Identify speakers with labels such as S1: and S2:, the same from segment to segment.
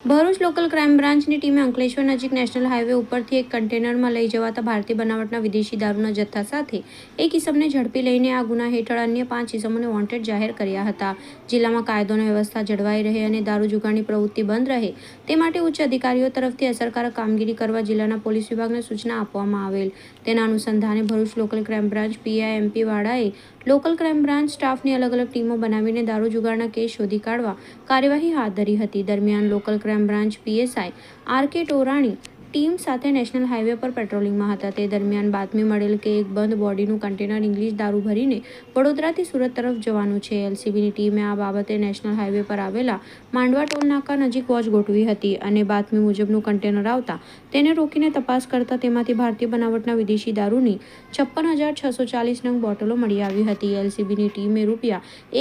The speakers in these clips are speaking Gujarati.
S1: ભરૂચ લોકલ ક્રાઇમ બ્રાન્ચની ટીમે અંકલેશ્વર નજીક નેશનલ હાઈવે ઉપરથી એક કન્ટેનરમાં લઈ જવાતા ભારતીય બનાવટના વિદેશી દારૂના જથ્થા સાથે એક ઇસમને ઝડપી લઈને આ ગુના હેઠળ અન્ય 5 ઇસમોને વોન્ટેડ જાહેર કર્યા હતા. જિલ્લામાં કાયદો અને વ્યવસ્થા જળવાઈ રહે અને દારૂ જુગારની પ્રવૃત્તિ બંધ રહે તે માટે ઉચ્ચ અધિકારીઓ તરફથી અસરકારક કામગીરી કરવા જિલ્લાના પોલીસ વિભાગને સૂચના આપવામાં આવેલ. તેના અનુસંધાને Bharuch local crime branch PI MP વાડાએ લોકલ ક્રાઇમ બ્રાન્ચ સ્ટાફની અલગ અલગ ટીમો બનાવીને દારૂ જુગારના કેસ શોધી કાઢવા કાર્યવાહી હાથ ધરી હતી. દરમિયાન local crime branch PSI R.K.. Torani team સાથે નેશનલ હાઈવે પર પેટ્રોલિંગમાં હતા. તે દરમિયાન બાતમી મળેલ કે એક બંધ બોડીનું કન્ટેનર ઇંગ્લિશ દારૂ ભરીને વડોદરાથી સુરત તરફ જવાનું છે. એલસીબીની ટીમે આ બાબતે નેશનલ હાઈવે પર આવેલા માંડવા ટોલ નાકા નજીક વોચ ગોઠવી હતી અને બાતમી મુજબનું કન્ટેનર આવતા તેને રોકીને તપાસ કરતા તેમાંથી ભારતીય બનાવટના વિદેશી દારૂની 56,640 નંગ બોટલો મળી આવી હતી. એલસીબીની ટીમે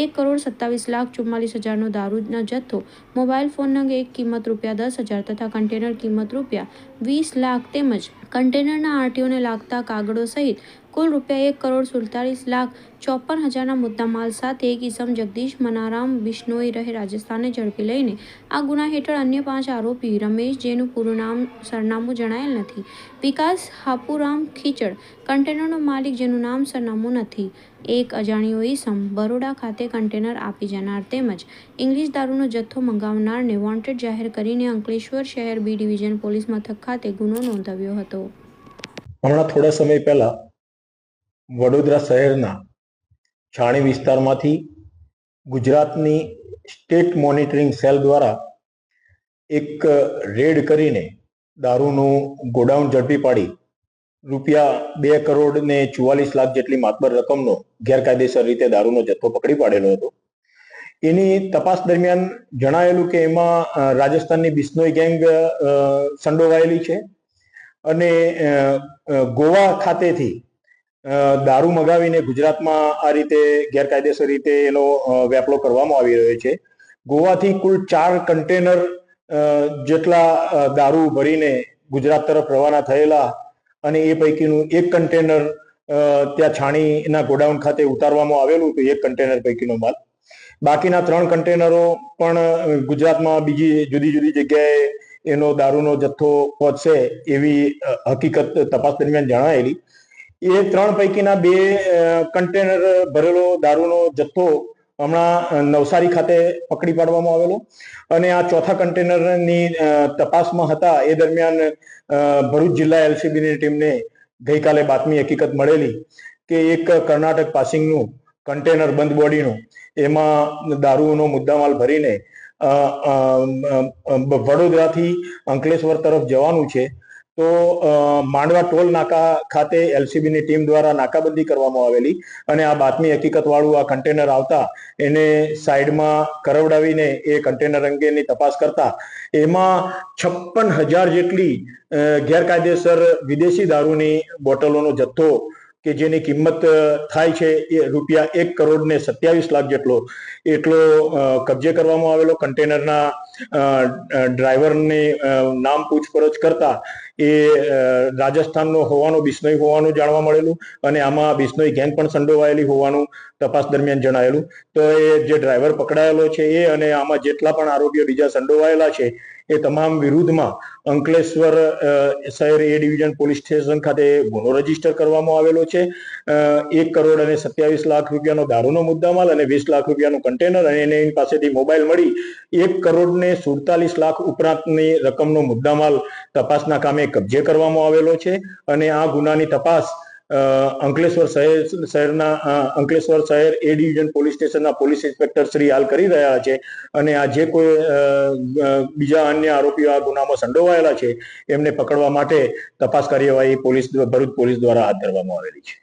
S1: ₹1,27,44,000નો દારૂનો જથ્થો, મોબાઈલ ફોન નંગ એક કિંમત ₹10,000 તથા કન્ટેનર કિંમત ₹20 લાખ તેમજ કન્ટેનરના આરટીઓને લાગતા કાગળો સહિત કુલ ₹1,47,54,000ના મુદ્દામાલ સાથે એક ઇસમ જગદીશ મનારામ બિશ્નોઈ રહે રાજસ્થાનને ઝડપી લઈને આ ગુના હેઠળ અન્ય 5 આરોપી રમેશ, જેનું પૂરું નામ સરનામું જણાયેલ નથી, વિકાસ હાપુરામ ખીચડ, કન્ટેનરનો માલિક જેનું નામ સરનામું નથી, એક અજાણ્યો ઇસમ બરોડા ખાતે કન્ટેનર આપી જનાર તેમજ ઇંગ્લિશ દારૂનો જથ્થો મંગાવનારને વોન્ટેડ જાહેર કરીને અંકલેશ્વર શહેર બી ડિવિઝન પોલીસ મથક ખાતે ગુનો નોંધાવ્યો હતો.
S2: હમણાં થોડા સમય પહેલા વડોદરા શહેરના છાણી વિસ્તારમાંથી ગુજરાતની સ્ટેટ મોનિટરિંગ સેલ દ્વારા એક રેડ કરીને દારૂનું ગોડાઉન ઝડપી પાડી ₹2,44,00,000 જેટલી માતબર રકમનો ગેરકાયદેસર રીતે દારૂનો જથ્થો પકડી પાડેલો હતો. એની તપાસ દરમિયાન જણાયેલું કે એમાં રાજસ્થાનની બિશ્નોઈ ગેંગ સંડોવાયેલી છે અને ગોવા ખાતેથી દારૂ મગાવીને ગુજરાતમાં આ રીતે ગેરકાયદેસર રીતે એનો વેપલો કરવામાં આવી રહ્યો છે. ગોવાથી કુલ 4 કન્ટેનર જેટલા દારૂ ભરીને ગુજરાત તરફ રવાના થયેલા અને એ પૈકીનું એક કન્ટેનર ત્યાં છાણીના ગોડાઉન ખાતે ઉતારવામાં આવેલું હતું, એક કન્ટેનર પૈકીનો માલ. બાકીના 3 કન્ટેનરો પણ ગુજરાતમાં બીજી જુદી જુદી જગ્યાએ એનો દારૂનો જથ્થો પહોંચશે એવી હકીકત તપાસ દરમિયાન જણાયેલી. એ 3 પૈકીના 2 કન્ટેનર ભરેલો દારૂનો જથ્થો હમણાં નવસારી ખાતે પકડી પાડવામાં આવેલો અને આ ચોથા કન્ટેનરની તપાસમાં હતા. એ દરમિયાન ભરૂચ જિલ્લા એલસીબીની ટીમને ગઈકાલે બાતમી હકીકત મળેલી કે એક કર્ણાટક પાસિંગનું કન્ટેનર બંધ બોડીનું એમાં દારૂનો મુદ્દામાલ ભરીને વડોદરાથી અંકલેશ્વર તરફ જવાનું છે. તો માંડવા ટોલ નાકા ખાતે એલસીબીની ટીમ દ્વારા નાકાબંધી કરવામાં આવેલી અને આ બાતમી હકીકત વાળું આ કન્ટેનર આવતા એને સાઈડમાં કરવડાવીને એ કન્ટેનર અંગેની તપાસ કરતા એમાં 56,000 જેટલી ગેરકાયદેસર વિદેશી દારૂની બોટલોનો જથ્થો કે જેની કિંમત થાય છે એ ₹1,27,00,000 એટલો કબજે કરવામાં આવેલો. કન્ટેનરના ડ્રાઈવરની નામ પૂછપરછ કરતા એ રાજસ્થાનનો હોવાનો, બિશ્નોઈ હોવાનું જાણવા મળેલું અને આમાં બિશ્નોઈ ગેંગ પણ સંડોવાયેલી હોવાનું તપાસ દરમિયાન જણાયેલું. તો એ જે ડ્રાઈવર પકડાયેલો છે એ અને આમાં જેટલા પણ આરોપીઓ બીજા સંડોવાયેલા છે એ તમામ વિરુદ્ધમાં અંકલેશ્વર શહેર એ ડિવિઝન પોલીસ સ્ટેશન ખાતે ગુનો રજીસ્ટર કરવામાં આવેલો છે. ₹1,27,00,000નો દારૂનો મુદ્દામાલ અને ₹20 લાખ કન્ટેનર અને એની પાસેથી મોબાઈલ મળી ₹1,47,00,000 ઉપરાંતની રકમનો મુદ્દામાલ તપાસના કામે કબજે કરવામાં આવેલો છે અને આ ગુનાની તપાસ અંકલેશ્વર શહેર એ ડિવિઝન પોલીસ સ્ટેશનના પોલીસ ઇન્સ્પેક્ટર શ્રી હાલ કરી રહ્યા છે અને આ જે કોઈ બીજા અન્ય આરોપીઓ આ ગુનામાં સંડોવાયેલા છે એમને પકડવા માટે તપાસ કાર્યવાહી ભરૂચ પોલીસ દ્વારા હાથ ધરવામાં આવેલી છે.